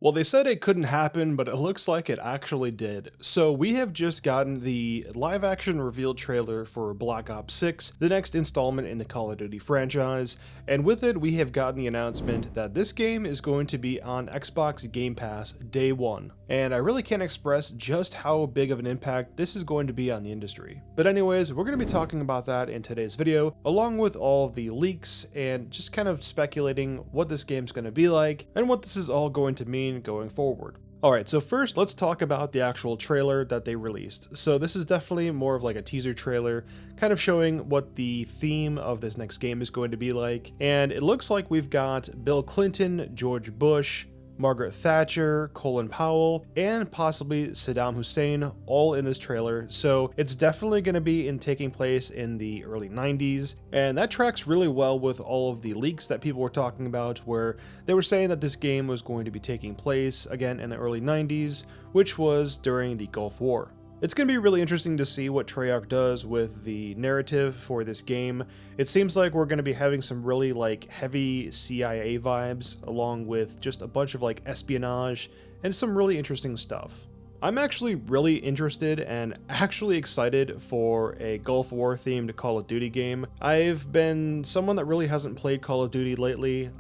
Well, they said it couldn't happen, but it looks like it actually did. So we have just gotten the live action reveal trailer for Black Ops 6, the next installment in the Call of Duty franchise, and with it we have gotten the announcement that this game is going to be on Xbox Game Pass day one. And I really can't express just how big of an impact this is going to be on the industry. But anyways, we're going to be talking about that in today's video, along with all of the leaks and just kind of speculating what this game's going to be like and what this is all going to mean going forward. Alright, so first let's talk about the actual trailer that they released. So this is definitely more of like a teaser trailer, kind of showing what the theme of this next game is going to be like. And it looks like we've got Bill Clinton, George Bush, Margaret Thatcher, Colin Powell, and possibly Saddam Hussein all in this trailer, so it's definitely going to be taking place in the early 90s, and that tracks really well with all of the leaks that people were talking about, where they were saying that this game was going to be taking place again in the early 90s, which was during the Gulf War. It's going to be really interesting to see what Treyarch does with the narrative for this game. It seems like we're going to be having some really heavy CIA vibes, along with just a bunch of espionage and some really interesting stuff. I'm actually really interested and actually excited for a Gulf War themed Call of Duty game. I've been someone that really hasn't played Call of Duty lately.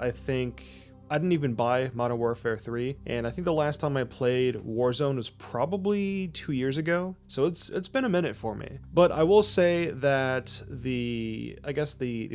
I didn't even buy Modern Warfare 3, and I think the last time I played Warzone was probably 2 years ago, so it's been a minute for me. But I will say that the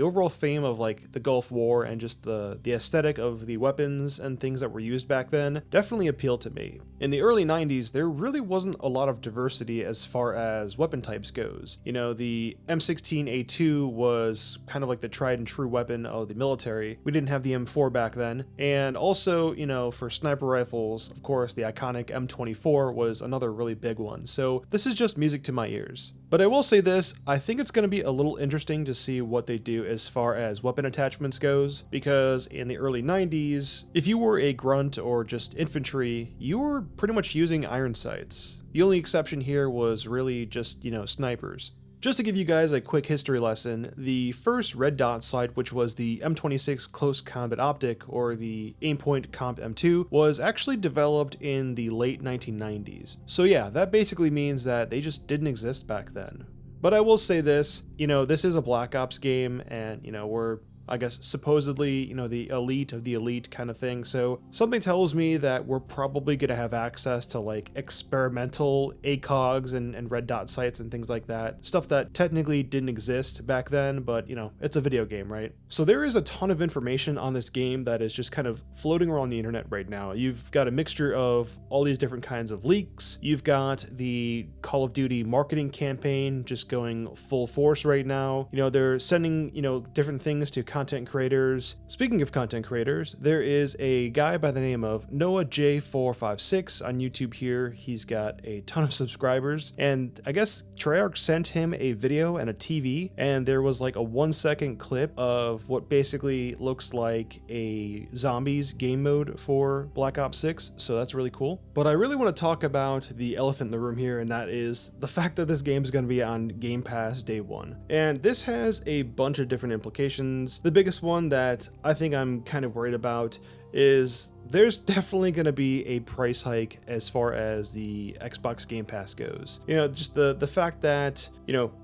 overall theme of the Gulf War and just the aesthetic of the weapons and things that were used back then definitely appealed to me. In the early 90s, there really wasn't a lot of diversity as far as weapon types goes. You know, the M16A2 was kind of like the tried and true weapon of the military. We didn't have the M4 back then. And also, for sniper rifles, of course, the iconic M24 was another really big one. So this is just music to my ears. But I will say this, I think it's going to be a little interesting to see what they do as far as weapon attachments goes, because in the early 90s, if you were a grunt or just infantry, you were pretty much using iron sights. The only exception here was really just, snipers. Just to give you guys a quick history lesson, the first red dot sight, which was the M26 Close Combat Optic, or the Aimpoint Comp M2, was actually developed in the late 1990s. So yeah, that basically means that they just didn't exist back then. But I will say this, this is a Black Ops game, and we're supposedly, the elite of the elite kind of thing. So something tells me that we're probably going to have access to experimental ACOGs and red dot sights and things like that. Stuff that technically didn't exist back then, but it's a video game, right? So there is a ton of information on this game that is just kind of floating around the internet right now. You've got a mixture of all these different kinds of leaks. You've got the Call of Duty marketing campaign just going full force right now. They're sending, different things to content creators. Speaking of content creators, there is a guy by the name of Noah J456 on YouTube here. He's got a ton of subscribers, and I guess Treyarch sent him a video and a TV, and there was a 1-second clip of what basically looks like a zombies game mode for Black Ops 6, so that's really cool. But I really want to talk about the elephant in the room here, and that is the fact that this game is going to be on Game Pass day one. And this has a bunch of different implications. The biggest one that I think I'm kind of worried about is there's definitely going to be a price hike as far as the Xbox Game Pass goes. Just the fact that,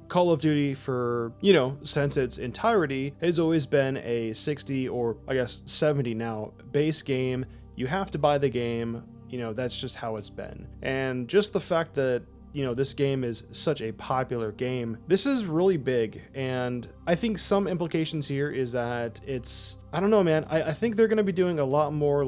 Call of Duty for, since its entirety has always been a 60 or I guess 70 now base game. You have to buy the game, that's just how it's been. And just the fact that this game is such a popular game. This is really big, and I think some implications here is that I don't know, man. I think they're going to be doing a lot more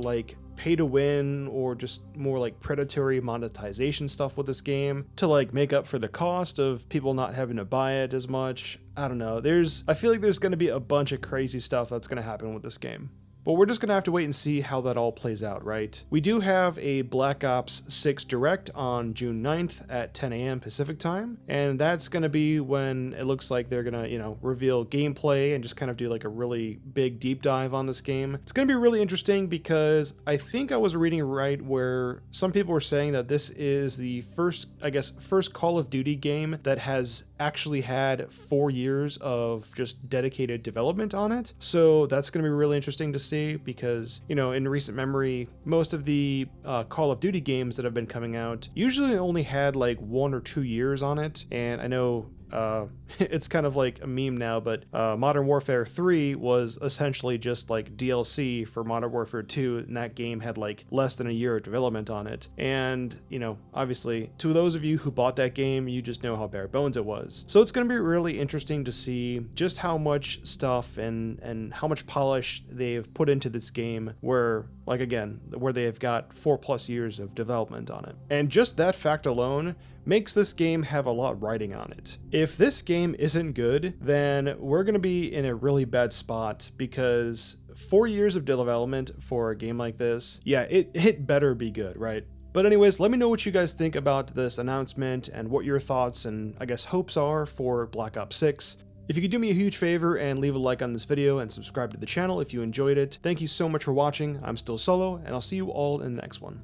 pay to win or just more predatory monetization stuff with this game to make up for the cost of people not having to buy it as much. I don't know. I feel like there's going to be a bunch of crazy stuff that's going to happen with this game. But we're just going to have to wait and see how that all plays out, right? We do have a Black Ops 6 Direct on June 9th at 10 a.m. Pacific time, and that's going to be when it looks like they're going to, reveal gameplay and just kind of do a really big deep dive on this game. It's going to be really interesting because I think I was reading right where some people were saying that this is the first Call of Duty game that has actually had 4 years of just dedicated development on it. So that's going to be really interesting to see. see, because, you know, in recent memory, most of the Call of Duty games that have been coming out usually only had like 1 or 2 years on it. And I know it's kind of like a meme now, but Modern Warfare 3 was essentially just like DLC for Modern Warfare 2, and that game had like less than a year of development on it. And, you know, obviously, to those of you who bought that game, you just know how bare bones it was. So it's going to be really interesting to see just how much stuff and how much polish they've put into this game, where, like, again, where they have got 4+ years of development on it. And just that fact alone makes this game have a lot riding on it. If this game isn't good, then we're going to be in a really bad spot, because 4 years of development for a game like this, yeah, it better be good, right? But anyways, let me know what you guys think about this announcement and what your thoughts and, I guess, hopes are for Black Ops 6. If you could do me a huge favor and leave a like on this video and subscribe to the channel if you enjoyed it. Thank you so much for watching. I'm still Solo, and I'll see you all in the next one.